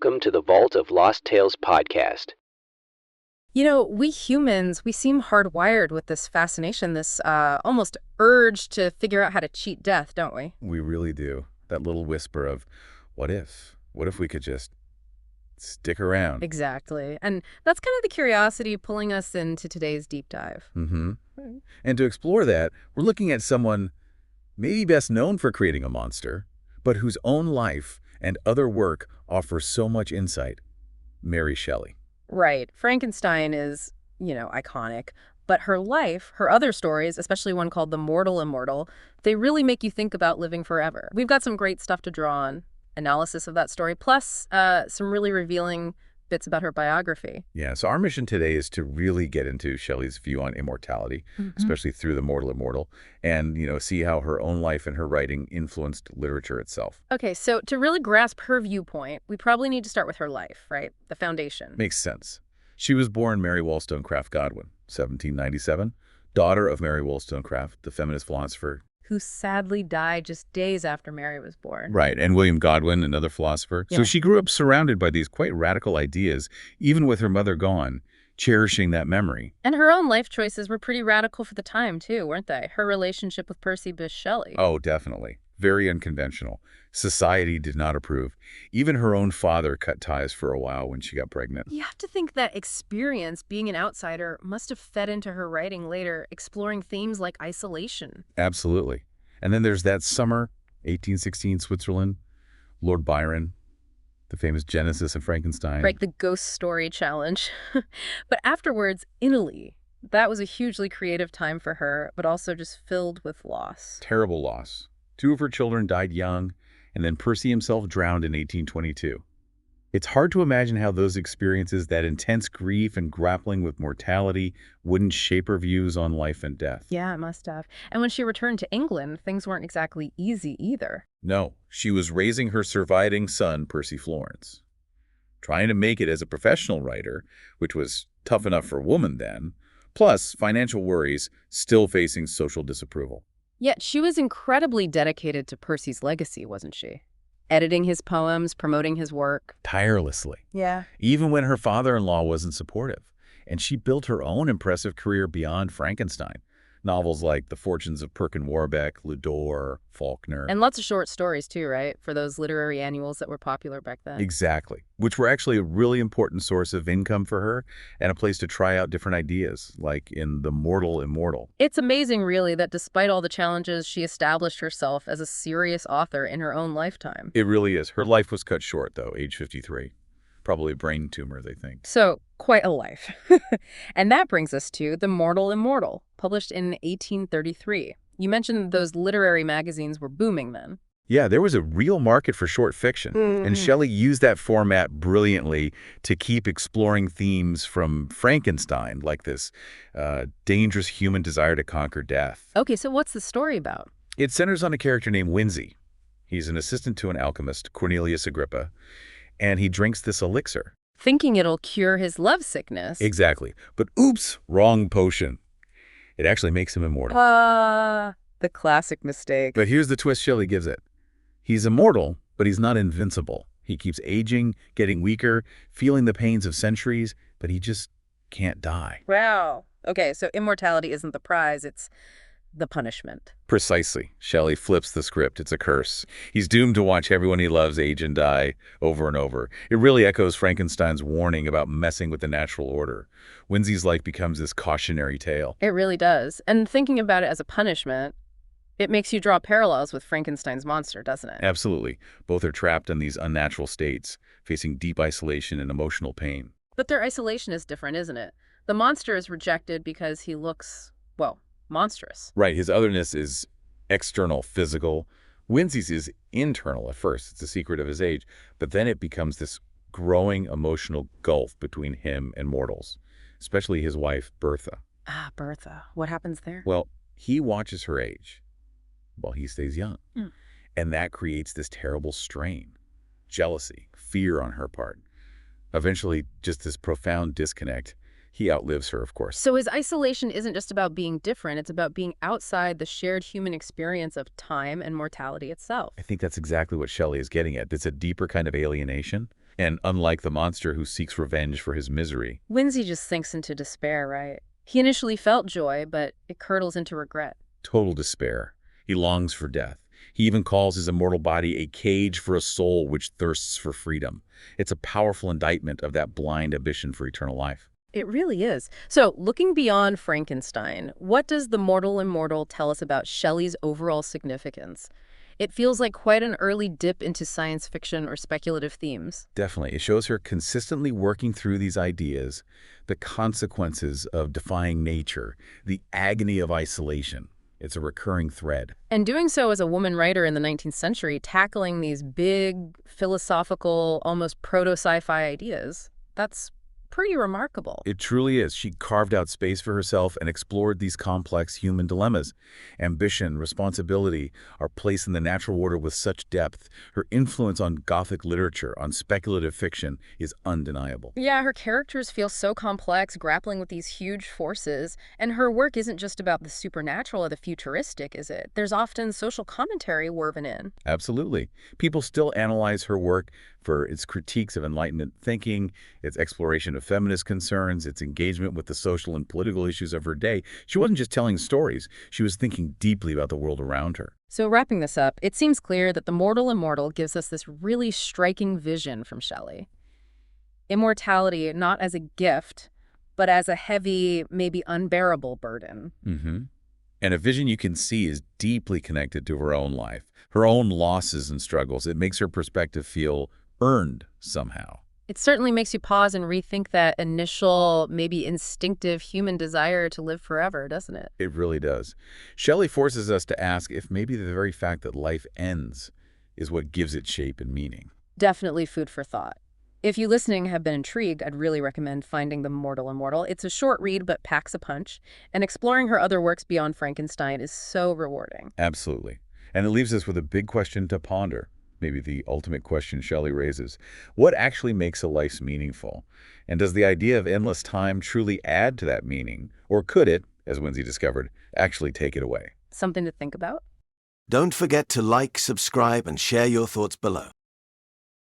Welcome to the Vault of Lost Tales podcast. You know, we humans, we seem hardwired with this fascination, this almost urge to figure out how to cheat death, don't we? We really do. That little whisper of, what if? What if we could just stick around? Exactly. And that's kind of the curiosity pulling us into today's deep dive. Right. And to explore that, we're looking at someone maybe best known for creating a monster, but whose own life and other work offer so much insight. Mary Shelley. Right. Frankenstein is, iconic. But her life, her other stories, especially one called The Mortal Immortal, they really make you think about living forever. We've got some great stuff to draw on, analysis of that story, plus some really revealing bits about her biography. Yeah, so our mission today is to really get into Shelley's view on immortality, especially through The Mortal Immortal, and, see how her own life and her writing influenced literature itself. Okay, so to really grasp her viewpoint, we probably need to start with her life, right? The foundation. Makes sense. She was born Mary Wollstonecraft Godwin, 1797, daughter of Mary Wollstonecraft, the feminist philosopher. Who sadly died just days after Mary was born. Right, and William Godwin, another philosopher. Yeah. So she grew up surrounded by these quite radical ideas, even with her mother gone, cherishing that memory. And her own life choices were pretty radical for the time, too, weren't they? Her relationship with Percy Shelley. Oh, definitely. Very unconventional. Society did not approve. Even her own father cut ties for a while when she got pregnant. You have to think that experience, being an outsider, must have fed into her writing later, exploring themes like isolation. Absolutely. And then there's that summer, 1816, Switzerland, Lord Byron, the famous Genesis of Frankenstein. Right, the ghost story challenge. But afterwards, Italy. That was a hugely creative time for her, but also just filled with loss. Terrible loss. 2 of her children died young, and then Percy himself drowned in 1822. It's hard to imagine how those experiences, that intense grief and grappling with mortality, wouldn't shape her views on life and death. Yeah, it must have. And when she returned to England, things weren't exactly easy either. No, she was raising her surviving son, Percy Florence. Trying to make it as a professional writer, which was tough enough for a woman then, plus financial worries, still facing social disapproval. Yet she was incredibly dedicated to Percy's legacy, wasn't she? Editing his poems, promoting his work. Tirelessly. Yeah. Even when her father-in-law wasn't supportive. And she built her own impressive career beyond Frankenstein. Novels like The Fortunes of Perkin Warbeck, Lodore, Faulkner. And lots of short stories too, right? For those literary annuals that were popular back then. Exactly. Which were actually a really important source of income for her and a place to try out different ideas, like in The Mortal Immortal. It's amazing, really, that despite all the challenges, she established herself as a serious author in her own lifetime. It really is. Her life was cut short, though, age 53. Probably a brain tumor, they think. So, quite a life. And that brings us to The Mortal Immortal, published in 1833. You mentioned those literary magazines were booming then. Yeah, there was a real market for short fiction, and Shelley used that format brilliantly to keep exploring themes from Frankenstein, like this dangerous human desire to conquer death. Okay, so what's the story about? It centers on a character named Winzy. He's an assistant to an alchemist, Cornelius Agrippa, and he drinks this elixir. Thinking it'll cure his lovesickness. Exactly. But oops, wrong potion. It actually makes him immortal. The classic mistake. But here's the twist Shelley gives it. He's immortal, but he's not invincible. He keeps aging, getting weaker, feeling the pains of centuries, but he just can't die. Wow. Okay, so immortality isn't the prize, it's the punishment. Precisely. Shelley flips the script. It's a curse. He's doomed to watch everyone he loves age and die over and over. It really echoes Frankenstein's warning about messing with the natural order. Winzy's life becomes this cautionary tale. It really does. And thinking about it as a punishment, it makes you draw parallels with Frankenstein's monster, doesn't it? Absolutely. Both are trapped in these unnatural states, facing deep isolation and emotional pain. But their isolation is different, isn't it? The monster is rejected because he looks, well, monstrous. Right. His otherness is external, physical. Winzy's is internal at first. It's a secret of his age. But then it becomes this growing emotional gulf between him and mortals, especially his wife, Bertha. Ah, Bertha. What happens there? Well, he watches her age while he stays young. And that creates this terrible strain, jealousy, fear on her part. Eventually, just this profound disconnect. He outlives her, of course. So his isolation isn't just about being different, it's about being outside the shared human experience of time and mortality itself. I think that's exactly what Shelley is getting at. It's a deeper kind of alienation, And unlike the monster who seeks revenge for his misery, Whimsy just sinks into despair, right? He initially felt joy, but it curdles into regret. total despair. He longs for death. He even calls his immortal body a cage for a soul which thirsts for freedom. It's a powerful indictment of that blind ambition for eternal life. It really is. So, looking beyond Frankenstein, what does The Mortal Immortal tell us about Shelley's overall significance? It feels like quite an early dip into science fiction or speculative themes. Definitely. It shows her consistently working through these ideas, the consequences of defying nature, the agony of isolation. It's a recurring thread. And doing so as a woman writer in the 19th century, tackling these big, philosophical, almost proto-sci-fi ideas, that's pretty remarkable. It truly is. She carved out space for herself and explored these complex human dilemmas. Ambition, responsibility are placed in the natural order with such depth. Her influence on Gothic literature, on speculative fiction, is undeniable. Yeah, her characters feel so complex, grappling with these huge forces, and her work isn't just about the supernatural or the futuristic, is it? There's often social commentary woven in. Absolutely. People still analyze her work for its critiques of Enlightenment thinking, its exploration of feminist concerns, its engagement with the social and political issues of her day. She wasn't just telling stories, she was thinking deeply about the world around her. So wrapping this up, it seems clear that The Mortal Immortal gives us this really striking vision from Shelley. Immortality not as a gift, but as a heavy, maybe unbearable burden. And a vision you can see is deeply connected to her own life, her own losses and struggles. It makes her perspective feel earned somehow. It certainly makes you pause and rethink that initial, maybe instinctive human desire to live forever, doesn't it? It really does. Shelley forces us to ask if maybe the very fact that life ends is what gives it shape and meaning. Definitely food for thought. If you listening have been intrigued, I'd really recommend finding The Mortal Immortal. It's a short read but packs a punch, and exploring her other works beyond Frankenstein is so rewarding. Absolutely. And it leaves us with a big question to ponder. Maybe the ultimate question Shelley raises. What actually makes a life meaningful? And does the idea of endless time truly add to that meaning? Or could it, as Whimsy discovered, actually take it away? Something to think about? Don't forget to like, subscribe, and share your thoughts below.